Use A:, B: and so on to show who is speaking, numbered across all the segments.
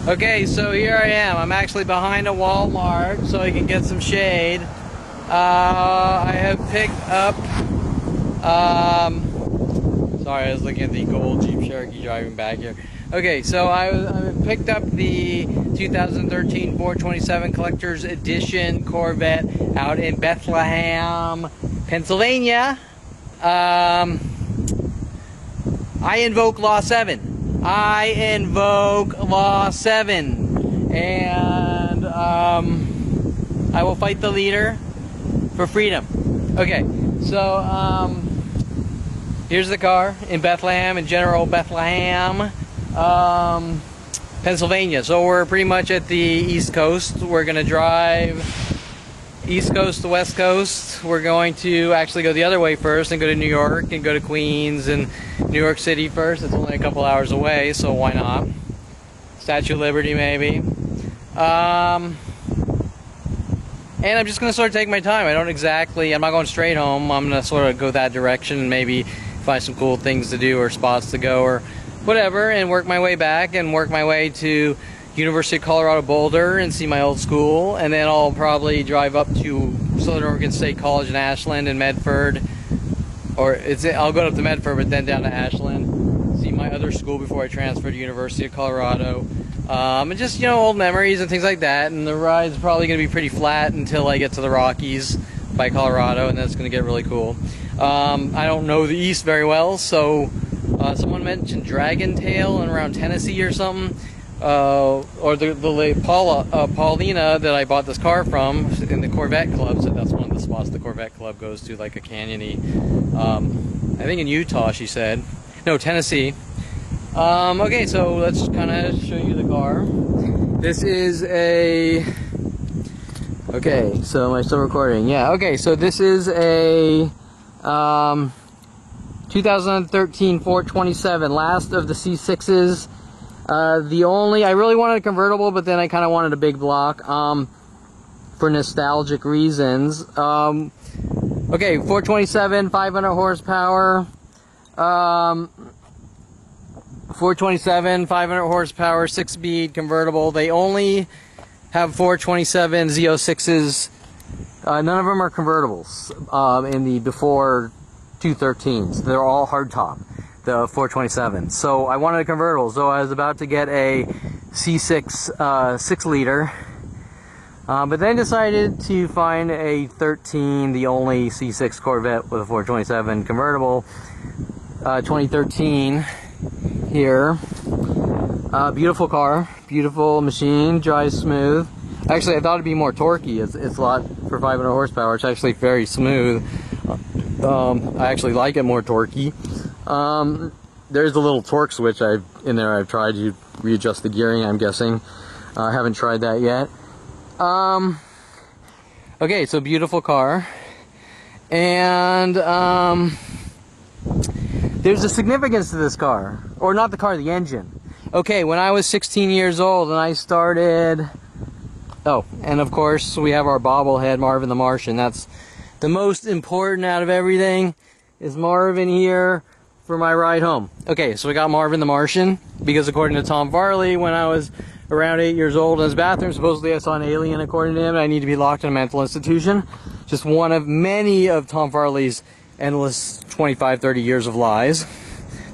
A: Okay, so here I am. I'm actually behind a Walmart so I can get some shade. I have picked up, sorry, I was looking at the gold Jeep Cherokee driving back here. Okay, so I picked up the 2013 427 Collector's Edition Corvette out in Bethlehem, Pennsylvania. I invoke Law 7. I invoke Law 7. And I will fight the leader for freedom. Okay, so here's the car in Bethlehem, in General Bethlehem, Pennsylvania. So we're pretty much at the East Coast. We're going to drive East Coast to West Coast. We're going to actually go the other way first and go to New York and go to Queens and New York City first. It's only a couple hours away, so why not? Statue of Liberty, maybe. And I'm just going to sort of take my time. I'm not going straight home. I'm going to sort of go that direction and maybe find some cool things to do or spots to go or whatever, and work my way back and work my way to University of Colorado Boulder and see my old school, and then I'll probably drive up to Southern Oregon State College in Ashland and Medford, I'll go up to Medford but then down to Ashland, see my other school before I transfer to University of Colorado, and just, old memories and things like that. And the ride's probably going to be pretty flat until I get to the Rockies by Colorado, and then it's going to get really cool. I don't know the East very well, so someone mentioned Dragon Tail and around Tennessee or something. Or the Paulina that I bought this car from in the Corvette Club, so that's one of the spots the Corvette Club goes to, like a canyony. I think in Utah, she said. No, Tennessee. Okay, so let's kind of show you the car. This is a... Okay, so am I still recording? Yeah, okay, so this is a 2013 427, last of the C6s. I really wanted a convertible, but then I kind of wanted a big block, for nostalgic reasons. Okay, 427, 500 horsepower, 427, 500 horsepower, 6-speed convertible. They only have 427 Z06s. None of them are convertibles, in the before 213s. They're all hardtop. The 427. So I wanted a convertible, so I was about to get a C6 6-liter, but then decided to find a 13, the only C6 Corvette with a 427 convertible, 2013 here. Beautiful car, beautiful machine, drives smooth. Actually, I thought it'd be more torquey. It's a lot for 500 horsepower. It's actually very smooth. I actually like it more torquey. There's a little torque switch I've tried to readjust the gearing, I'm guessing. I haven't tried that yet. Okay, so beautiful car. And, there's a significance to this car. Or not the car, the engine. Okay, when I was 16 years old and I started... Oh, and of course we have our bobblehead, Marvin the Martian. That's the most important out of everything, is Marvin here for my ride home. Okay, so we got Marvin the Martian because according to Tom Farley, when I was around 8 years old in his bathroom, supposedly I saw an alien according to him, and I need to be locked in a mental institution. Just one of many of Tom Farley's endless 25, 30 years of lies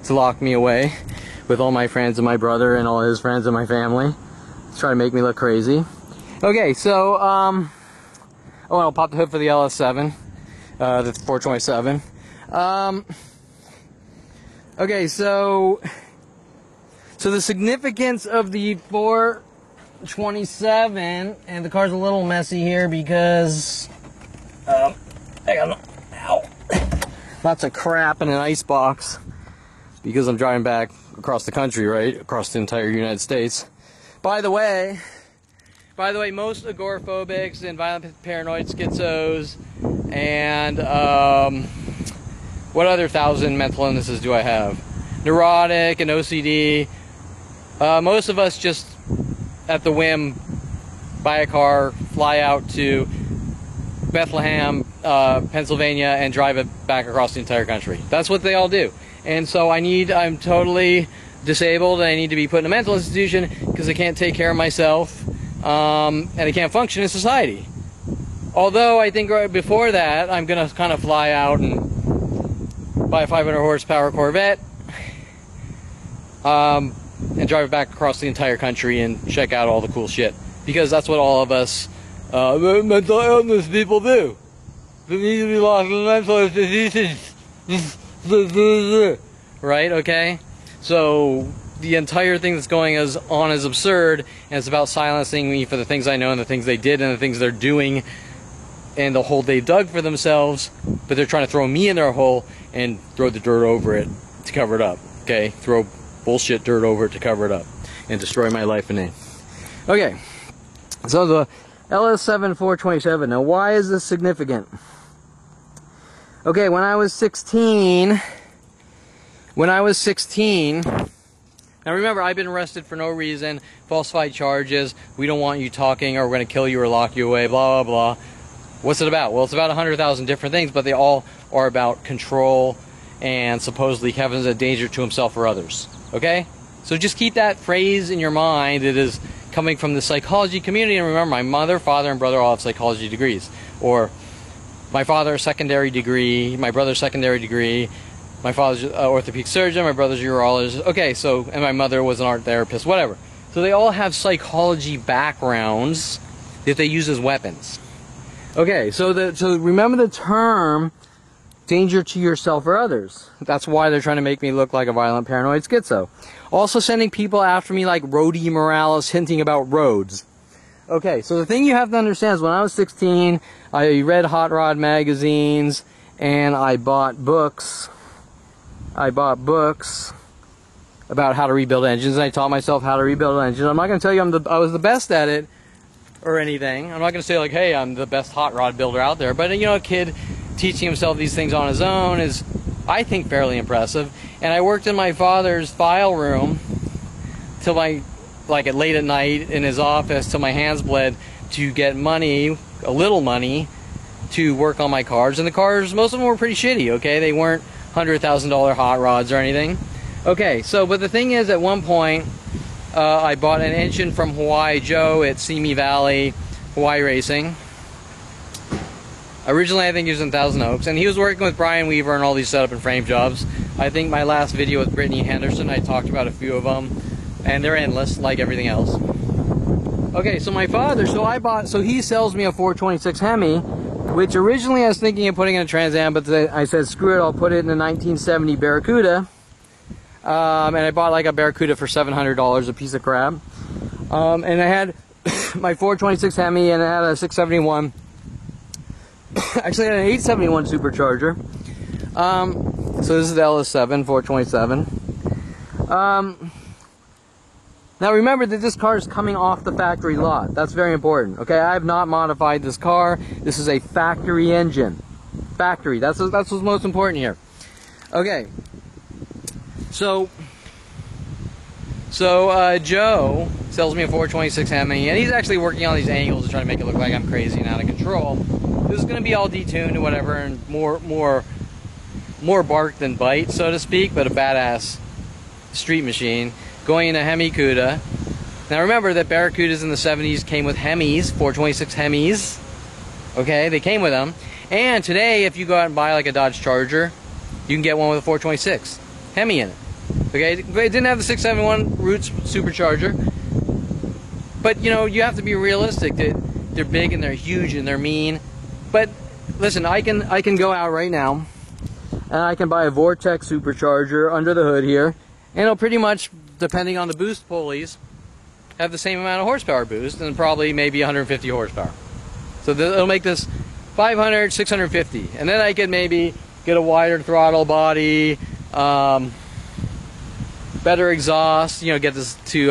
A: to lock me away with all my friends and my brother and all his friends and my family. He's trying to make me look crazy. Okay, so, oh, and I'll pop the hood for the LS7, the 427. Okay, so the significance of the 427, and the car's a little messy here because, I got lots of crap in an ice box because I'm driving back across the country, right? Across the entire United States. By the way, most agoraphobics and violent paranoid schizos and, what other 1,000 mental illnesses do I have? Neurotic and OCD. Most of us just, at the whim, buy a car, fly out to Bethlehem, Pennsylvania, and drive it back across the entire country. That's what they all do. And so I'm totally disabled and I need to be put in a mental institution because I can't take care of myself, and I can't function in society. Although I think right before that, I'm going to kind of fly out and buy a 500 horsepower Corvette, and drive it back across the entire country and check out all the cool shit. Because that's what all of us mental illness people do. They need to be lost in mental institutions. Right, okay? So the entire thing that's going on is absurd, and it's about silencing me for the things I know and the things they did and the things they're doing and the hole they dug for themselves, but they're trying to throw me in their hole and throw the dirt over it to cover it up, okay? Throw bullshit dirt over it to cover it up and destroy my life and name. Okay, so the LS7 427. Now, why is this significant? Okay, when I was 16, now remember, I've been arrested for no reason, falsified charges, we don't want you talking, or we're going to kill you or lock you away, blah, blah, blah. What's it about? Well, it's about 100,000 different things, but they all are about control and supposedly Kevin's a danger to himself or others. Okay? So just keep that phrase in your mind. It is coming from the psychology community. And remember, my mother, father, and brother all have psychology degrees. Or my father, a secondary degree, my brother's secondary degree, my father's an orthopedic surgeon, my brother's a urologist. Okay, so, and my mother was an art therapist, whatever. So they all have psychology backgrounds that they use as weapons. Okay, so remember the term danger to yourself or others. That's why they're trying to make me look like a violent paranoid schizo. Also sending people after me like Rhodey Morales hinting about roads. Okay, so the thing you have to understand is when I was 16, I read hot rod magazines and I bought books. About how to rebuild engines, and I taught myself how to rebuild engines. I'm not going to tell you I was the best at it or anything. I'm not going to say like, hey, I'm the best hot rod builder out there. But, you know, a kid teaching himself these things on his own is, I think, fairly impressive. And I worked in my father's file room till like at late at night in his office till my hands bled to get money, a little money, to work on my cars. And the cars, most of them were pretty shitty, okay? They weren't $100,000 hot rods or anything. Okay, so, but the thing is, at one point, I bought an engine from Hawaii Joe at Simi Valley, Hawaii Racing. Originally, I think he was in Thousand Oaks, and he was working with Brian Weaver and all these setup and frame jobs. I think my last video with Brittany Henderson, I talked about a few of them, and they're endless, like everything else. Okay, so my father, so he sells me a 426 Hemi, which originally I was thinking of putting in a Trans Am, but I said, screw it, I'll put it in a 1970 Barracuda. And I bought like a Barracuda for $700, a piece of crap. And I had my 426 Hemi, and I had a 671. Actually, I had an 871 supercharger. So this is the LS7 427. Now remember that this car is coming off the factory lot. That's very important. Okay, I have not modified this car. This is a factory engine. Factory. That's what's most important here. Okay. So Joe sells me a 426 Hemi, and he's actually working on these angles to try to make it look like I'm crazy and out of control. This is going to be all detuned or whatever, and more bark than bite, so to speak, but a badass street machine going in a Hemi Cuda. Now remember that Barracudas in the 70s came with Hemis, 426 Hemis. Okay, they came with them. And today, if you go out and buy like a Dodge Charger, you can get one with a 426 Hemi in it. Okay, it didn't have the 671 Roots supercharger, but you know, you have to be realistic. They're big and they're huge and they're mean. But listen, I can go out right now and I can buy a Vortex supercharger under the hood here, and it'll pretty much, depending on the boost pulleys, have the same amount of horsepower boost and probably maybe 150 horsepower. So it'll make this 500, 650, and then I could maybe get a wider throttle body, better exhaust, you know, get this to,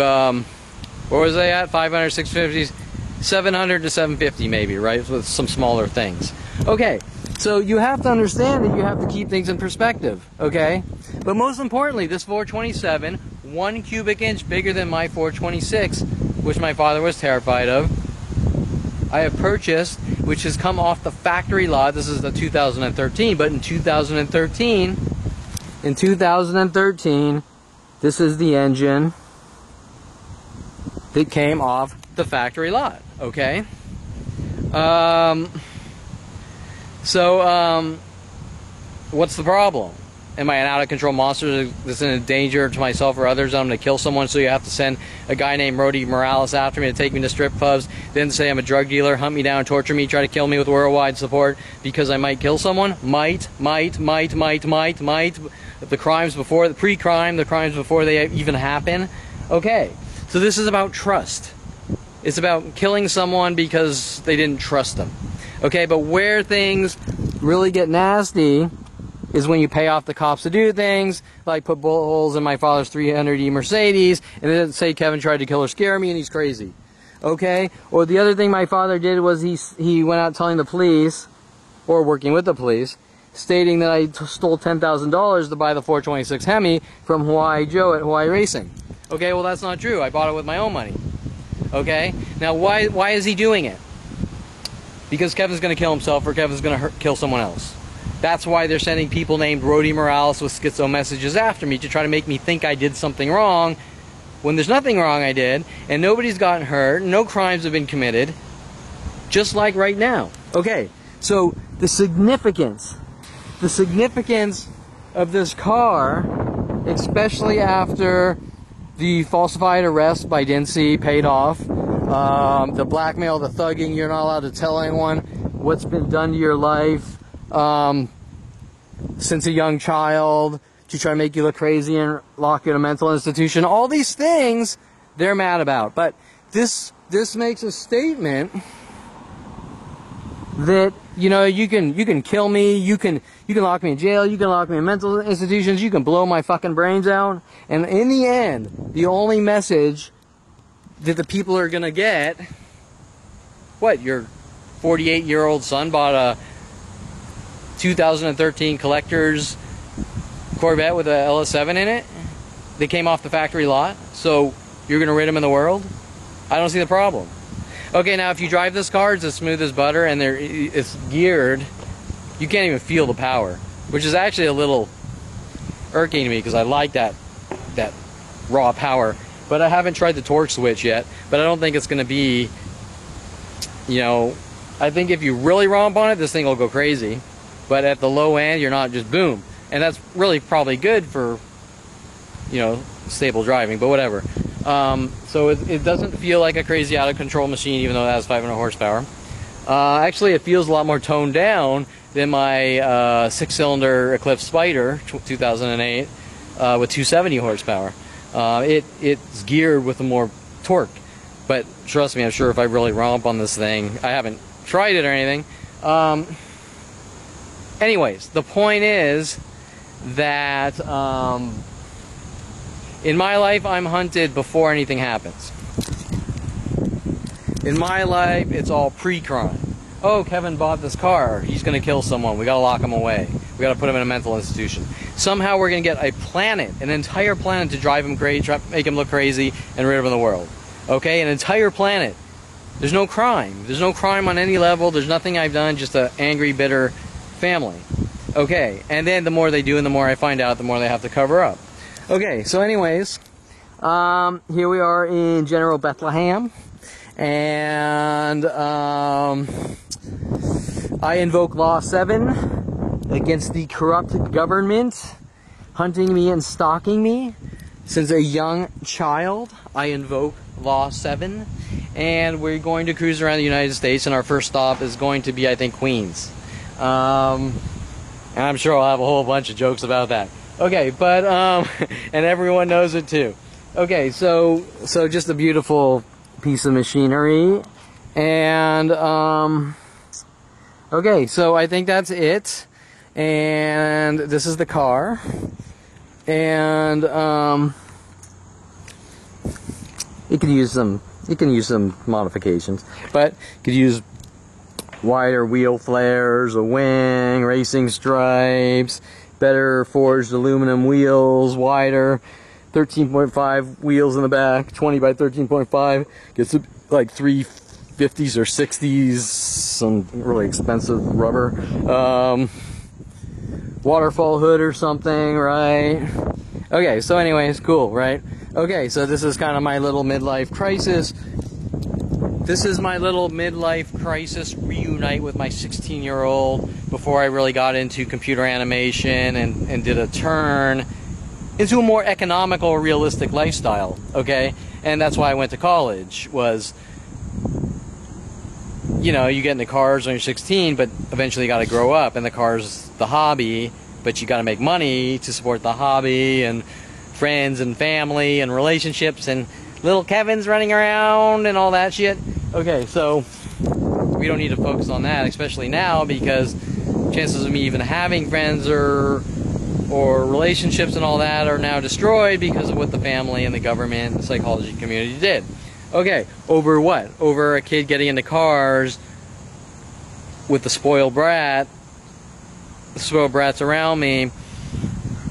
A: what was they at? 500, 650, 700 to 750 maybe, right? With some smaller things. Okay, so you have to understand that you have to keep things in perspective, okay? But most importantly, this 427, 1 cubic inch bigger than my 426, which my father was terrified of, I have purchased, which has come off the factory lot. This is the 2013, but in 2013, This is the engine that came off the factory lot, okay? What's the problem? Am I an out-of-control monster that's in danger to myself or others? I'm going to kill someone, so you have to send a guy named Rody Morales after me to take me to strip clubs, then say I'm a drug dealer, hunt me down, torture me, try to kill me with worldwide support because I might kill someone? Might. The crimes before, the pre-crime, the crimes before they even happen? Okay, so this is about trust. It's about killing someone because they didn't trust them. Okay, but where things really get nasty is when you pay off the cops to do things, like put bullet holes in my father's 300E Mercedes, and then say Kevin tried to kill or scare me and he's crazy. Okay? Or the other thing my father did was he went out telling the police, or working with the police, stating that I stole $10,000 to buy the 426 Hemi from Hawaii Joe at Hawaii Racing. Okay, well that's not true. I bought it with my own money. Okay? Now why is he doing it? Because Kevin's going to kill himself or Kevin's going to kill someone else. That's why they're sending people named Rody Morales with schizo messages after me to try to make me think I did something wrong when there's nothing wrong I did, and nobody's gotten hurt, no crimes have been committed, just like right now. Okay, so the significance of this car, especially after the falsified arrest by Dincy paid off, the blackmail, the thugging, you're not allowed to tell anyone what's been done to your life since a young child, to try to make you look crazy and lock you in a mental institution. All these things they're mad about. But this makes a statement that, you know, you can kill me, you can lock me in jail, you can lock me in mental institutions, you can blow my fucking brains out, and in the end, the only message that the people are gonna get, what, your 48-year-old son bought a 2013 collector's Corvette with a LS7 in it? They came off the factory lot, so you're gonna rid them in the world? I don't see the problem. Okay, now if you drive this car, it's as smooth as butter, and it's geared, you can't even feel the power, which is actually a little irking to me because I like that raw power. But I haven't tried the torque switch yet, but I don't think it's going to be, you know, I think if you really romp on it, this thing will go crazy. But at the low end, you're not just boom. And that's really probably good for, you know, stable driving, but whatever. So it doesn't feel like a crazy out of control machine, even though it has 500 horsepower. Actually, it feels a lot more toned down than my 6-cylinder Eclipse Spider 2008 with 270 horsepower. It's geared with more torque, but trust me, I'm sure if I really romp on this thing, I haven't tried it or anything. Anyways, the point is that in my life, I'm hunted before anything happens. In my life, it's all pre-crime. Oh, Kevin bought this car. He's going to kill someone. We got to lock him away. We got to put him in a mental institution. Somehow we're going to get a planet, an entire planet to drive him crazy, try to make him look crazy, and rid him of the world. Okay? An entire planet. There's no crime. There's no crime on any level. There's nothing I've done. Just an angry, bitter family. Okay? And then the more they do and the more I find out, the more they have to cover up. Okay, so anyways, here we are in General Bethlehem, and I invoke Law 7 against the corrupt government hunting me and stalking me. Since a young child, I invoke Law 7, and we're going to cruise around the United States, and our first stop is going to be, I think, Queens. And I'm sure I'll have a whole bunch of jokes about that. Okay, but, and everyone knows it too. Okay, so just a beautiful piece of machinery. And, okay, so I think that's it. And this is the car. And, it can use some modifications. But, it could use wider wheel flares, a wing, racing stripes, better forged aluminum wheels, wider, 13.5 wheels in the back, 20 by 13.5, gets like 350s or 60s, some really expensive rubber, waterfall hood or something, right? Okay, so anyways, cool, right? Okay, so this is kind of my little midlife crisis. This is my little midlife crisis reunite with my 16-year-old before I really got into computer animation and did a turn into a more economical, realistic lifestyle, okay? And that's why I went to college, was, you know, you get into cars when you're 16, but eventually you got to grow up, and the car's the hobby, but you got to make money to support the hobby, and friends and family and relationships, and little Kevin's running around and all that shit. Okay, so we don't need to focus on that, especially now, because chances of me even having friends or relationships and all that are now destroyed because of what the family and the government and the psychology community did. Okay, over what? Over a kid getting into cars with the spoiled brats around me,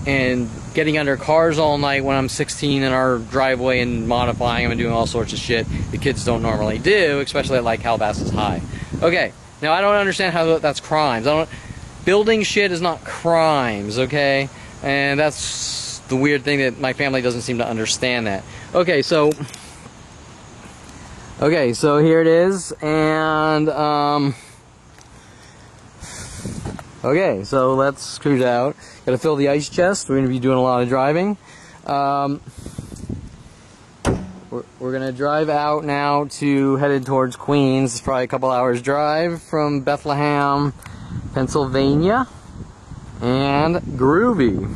A: and getting under cars all night when I'm 16 in our driveway and modifying them and doing all sorts of shit the kids don't normally do, especially at like Calabasas High. Okay, now I don't understand how that's crimes. Building shit is not crimes, okay? And that's the weird thing, that my family doesn't seem to understand that. Okay, so here it is, and okay, so let's cruise out. Gotta fill the ice chest. We're gonna be doing a lot of driving. We're gonna drive out now headed towards Queens. It's probably a couple hours drive from Bethlehem, Pennsylvania, and groovy.